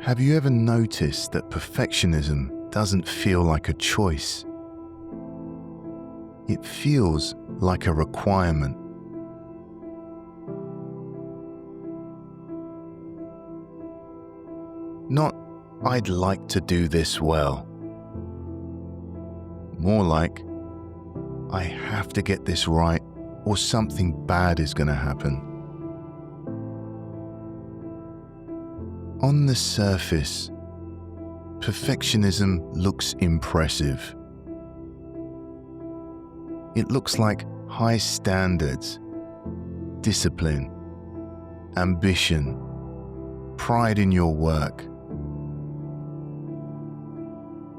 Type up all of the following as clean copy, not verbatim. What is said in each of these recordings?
Have you ever noticed that perfectionism doesn't feel like a choice? It feels like a requirement. Not, I'd like to do this well. More like, I have to get this right or something bad is going to happen. On the surface, perfectionism looks impressive. It looks like high standards, discipline, ambition, pride in your work.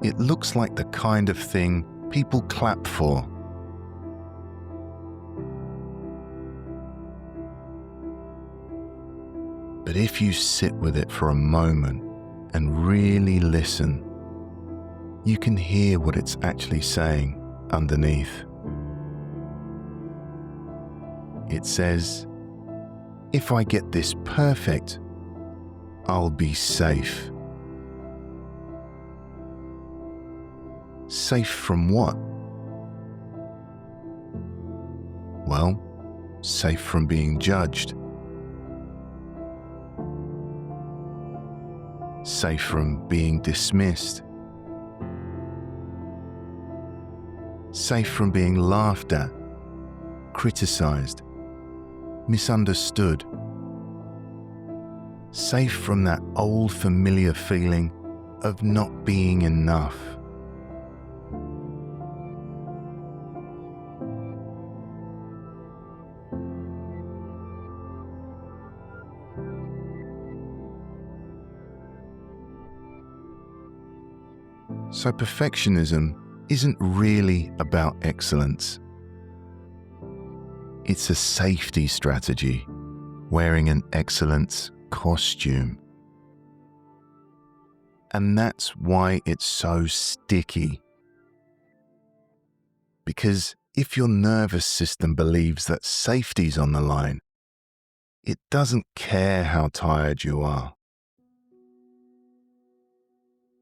It looks like the kind of thing people clap for. But if you sit with it for a moment and really listen, you can hear what it's actually saying underneath. It says, if I get this perfect, I'll be safe. Safe from what? Well, safe from being judged. Safe from being dismissed. Safe from being laughed at, criticized, misunderstood. Safe from that old familiar feeling of not being enough. So perfectionism isn't really about excellence. It's a safety strategy, wearing an excellence costume. And that's why it's so sticky. Because if your nervous system believes that safety's on the line, it doesn't care how tired you are.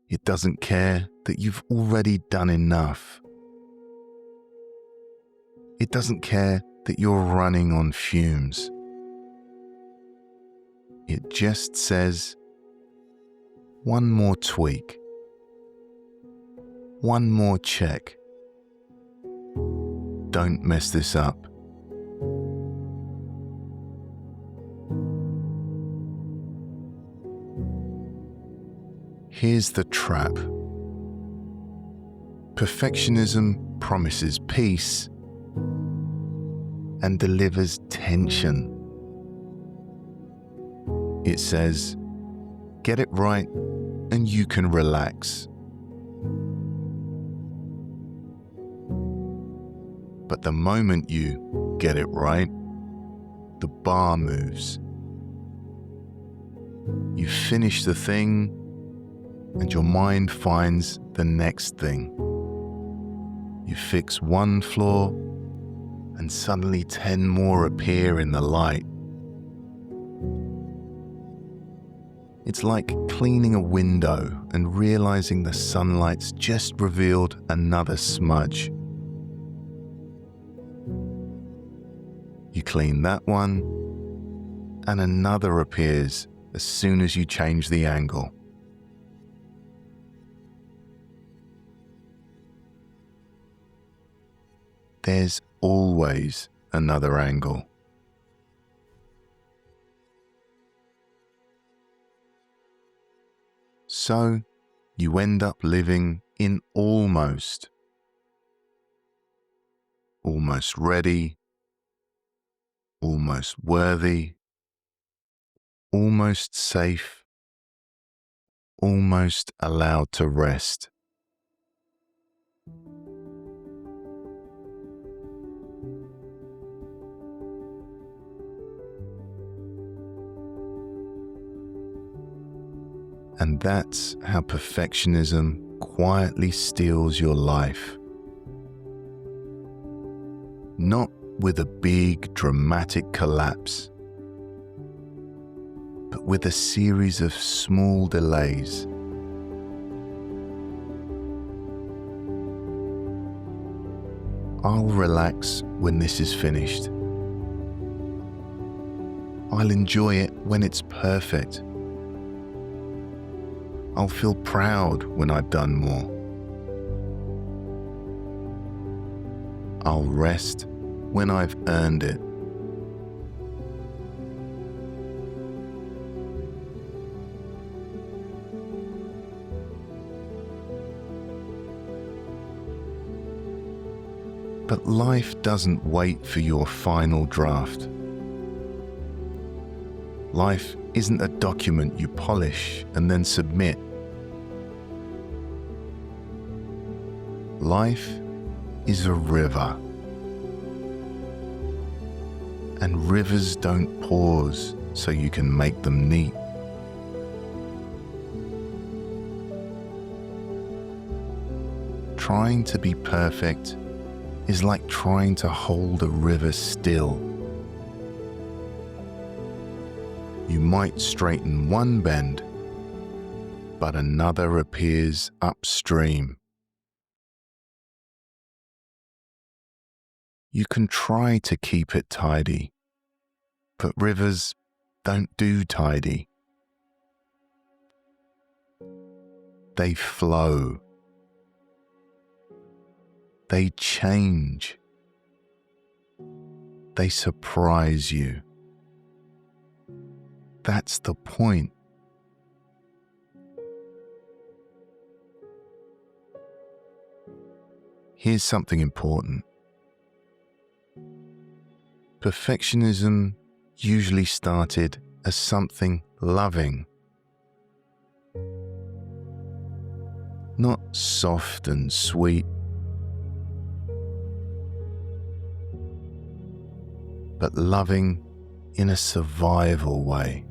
It doesn't care that you've already done enough. It doesn't care that you're running on fumes. It just says, one more tweak, one more check. Don't mess this up. Here's the trap. Perfectionism promises peace and delivers tension. It says, get it right and you can relax. But the moment you get it right, the bar moves. You finish the thing and your mind finds the next thing. You fix one flaw and suddenly 10 more appear in the light. It's like cleaning a window and realizing the sunlight's just revealed another smudge. You clean that one, and another appears as soon as you change the angle. There's always another angle. So you end up living in almost ready, almost worthy, almost safe, almost allowed to rest. And that's how perfectionism quietly steals your life. Not with a big dramatic collapse, but with a series of small delays. I'll relax when this is finished. I'll enjoy it when it's perfect. I'll feel proud when I've done more. I'll rest when I've earned it. But life doesn't wait for your final draft. Life isn't a document you polish and then submit. Life is a river. And rivers don't pause so you can make them neat. Trying to be perfect is like trying to hold a river still. You might straighten one bend, but another appears upstream. You can try to keep it tidy, but rivers don't do tidy. They flow. They change. They surprise you. That's the point. Here's something important. Perfectionism usually started as something loving, not soft and sweet, but loving in a survival way.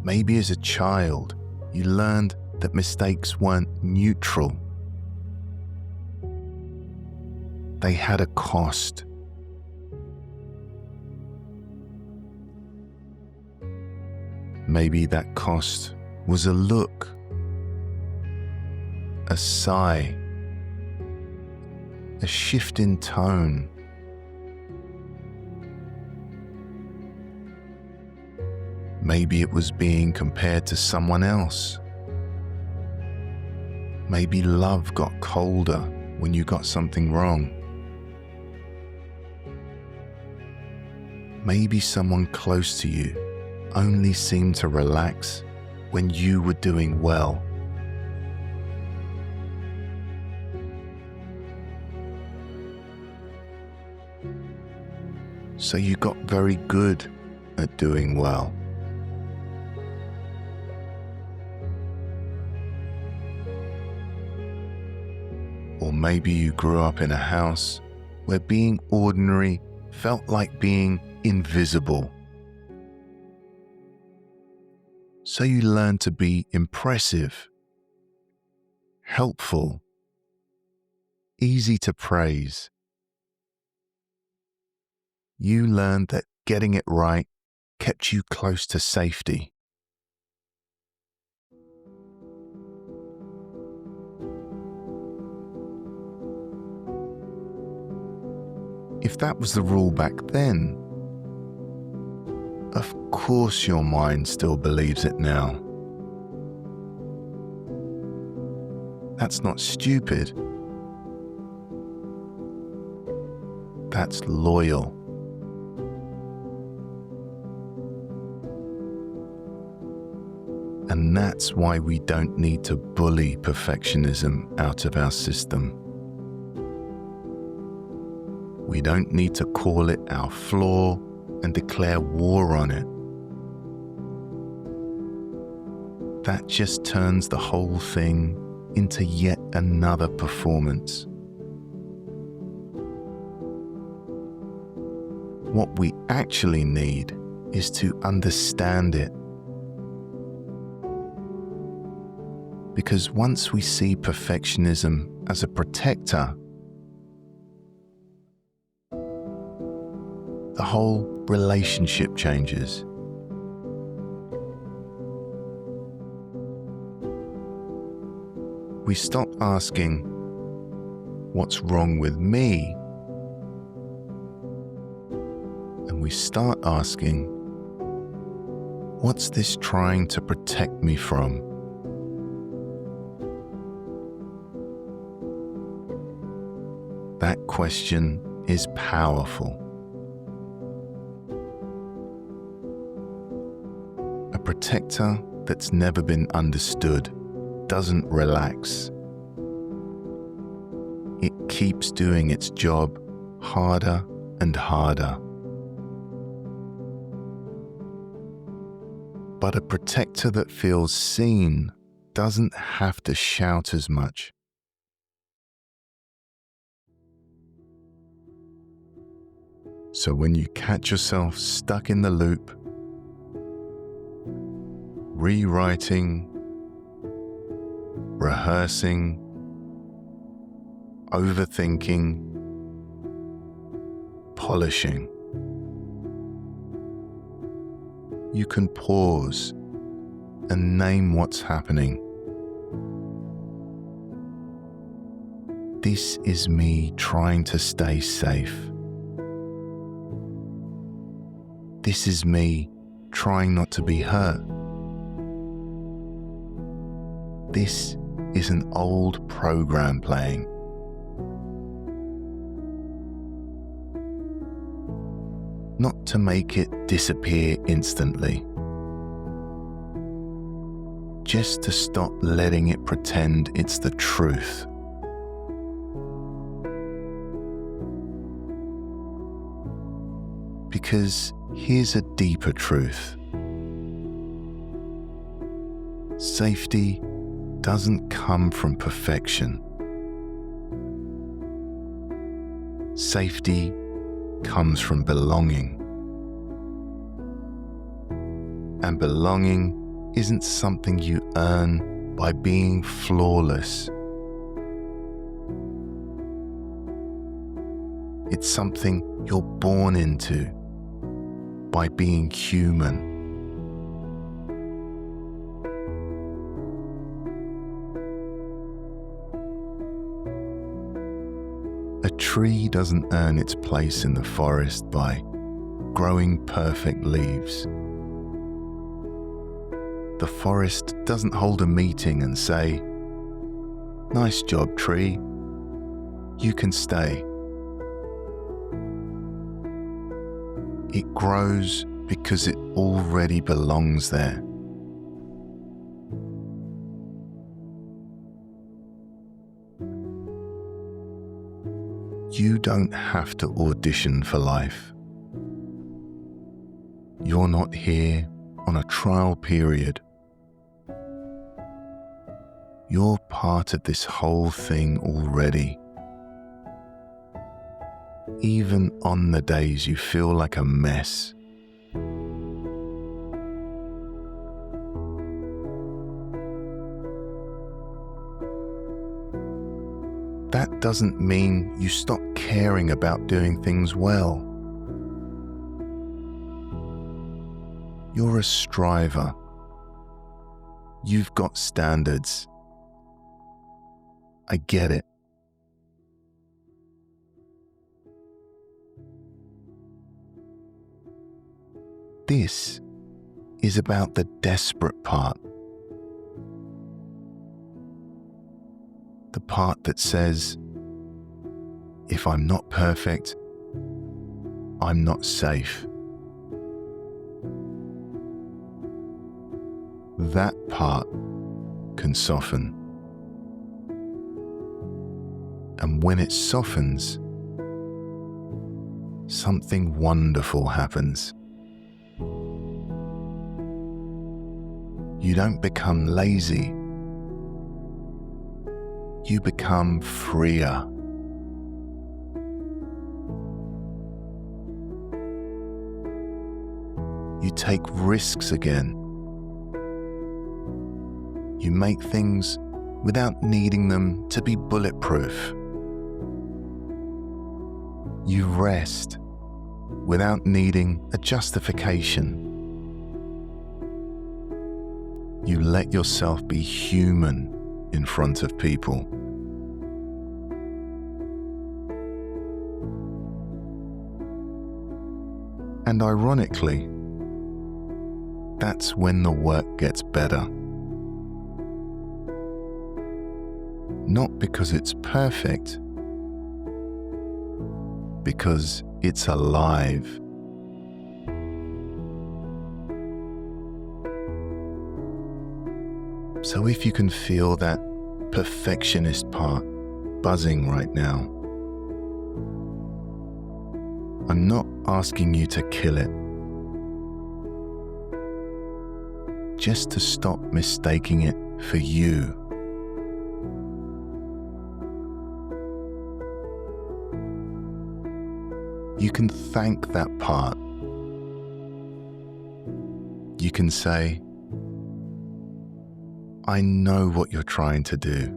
Maybe as a child, you learned that mistakes weren't neutral. They had a cost. Maybe that cost was a look, a sigh, a shift in tone. Maybe it was being compared to someone else. Maybe love got colder when you got something wrong. Maybe someone close to you only seemed to relax when you were doing well. So you got very good at doing well. Or maybe you grew up in a house where being ordinary felt like being invisible. So you learned to be impressive, helpful, easy to praise. You learned that getting it right kept you close to safety. If that was the rule back then, of course your mind still believes it now. That's not stupid. That's loyal. And that's why we don't need to bully perfectionism out of our system. We don't need to call it our flaw and declare war on it. That just turns the whole thing into yet another performance. What we actually need is to understand it. Because once we see perfectionism as a protector, the whole relationship changes. We stop asking, what's wrong with me? And we start asking, what's this trying to protect me from? That question is powerful. A protector that's never been understood doesn't relax. It keeps doing its job harder and harder. But a protector that feels seen doesn't have to shout as much. So when you catch yourself stuck in the loop, rewriting, rehearsing, overthinking, polishing, you can pause and name what's happening. This is me trying to stay safe. This is me trying not to be hurt. This is an old program playing. Not to make it disappear instantly. Just to stop letting it pretend it's the truth. Because here's a deeper truth. Safety doesn't come from perfection. Safety comes from belonging. And belonging isn't something you earn by being flawless. It's something you're born into by being human. A tree doesn't earn its place in the forest by growing perfect leaves. The forest doesn't hold a meeting and say, "Nice job, tree. You can stay." It grows because it already belongs there. You don't have to audition for life. You're not here on a trial period. You're part of this whole thing already. Even on the days you feel like a mess. That doesn't mean you stop caring about doing things well. You're a striver. You've got standards. I get it. This is about the desperate part. The part that says, if I'm not perfect, I'm not safe. That part can soften. And when it softens, something wonderful happens. You don't become lazy. You become freer. You take risks again. You make things without needing them to be bulletproof. You rest without needing a justification. You let yourself be human in front of people. And ironically, that's when the work gets better. Not because it's perfect, because it's alive. So if you can feel that perfectionist part buzzing right now, I'm not asking you to kill it, just to stop mistaking it for you. You can thank that part. You can say, I know what you're trying to do.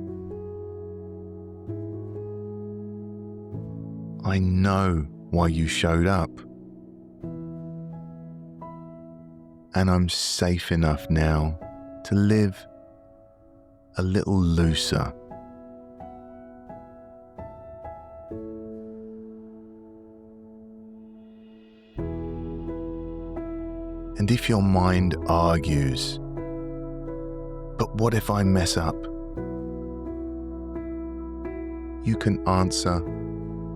I know why you showed up. And I'm safe enough now to live a little looser. And if your mind argues, but what if I mess up? You can answer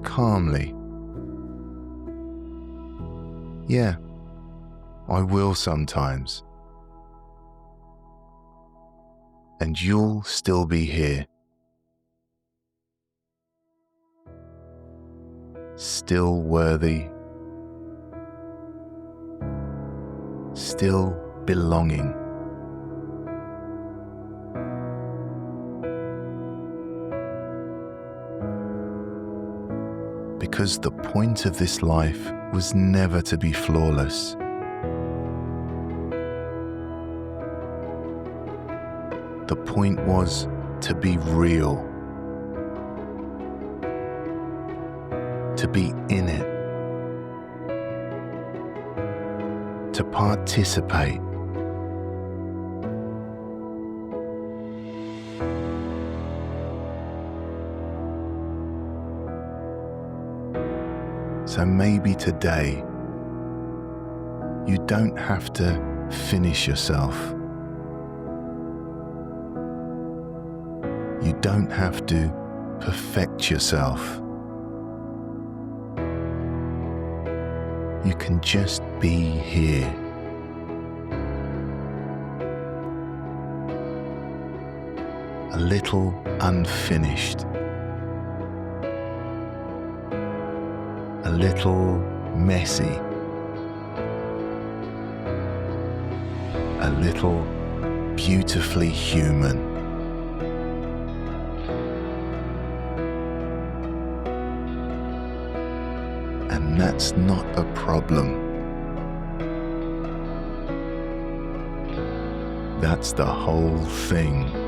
calmly. Yeah, I will sometimes. And you'll still be here. Still worthy. Still belonging. Because the point of this life was never to be flawless. The point was to be real, to be in it, to participate. So maybe today, you don't have to finish yourself. You don't have to perfect yourself. You can just be here. A little unfinished. A little messy. A little beautifully human. And that's not a problem. That's the whole thing.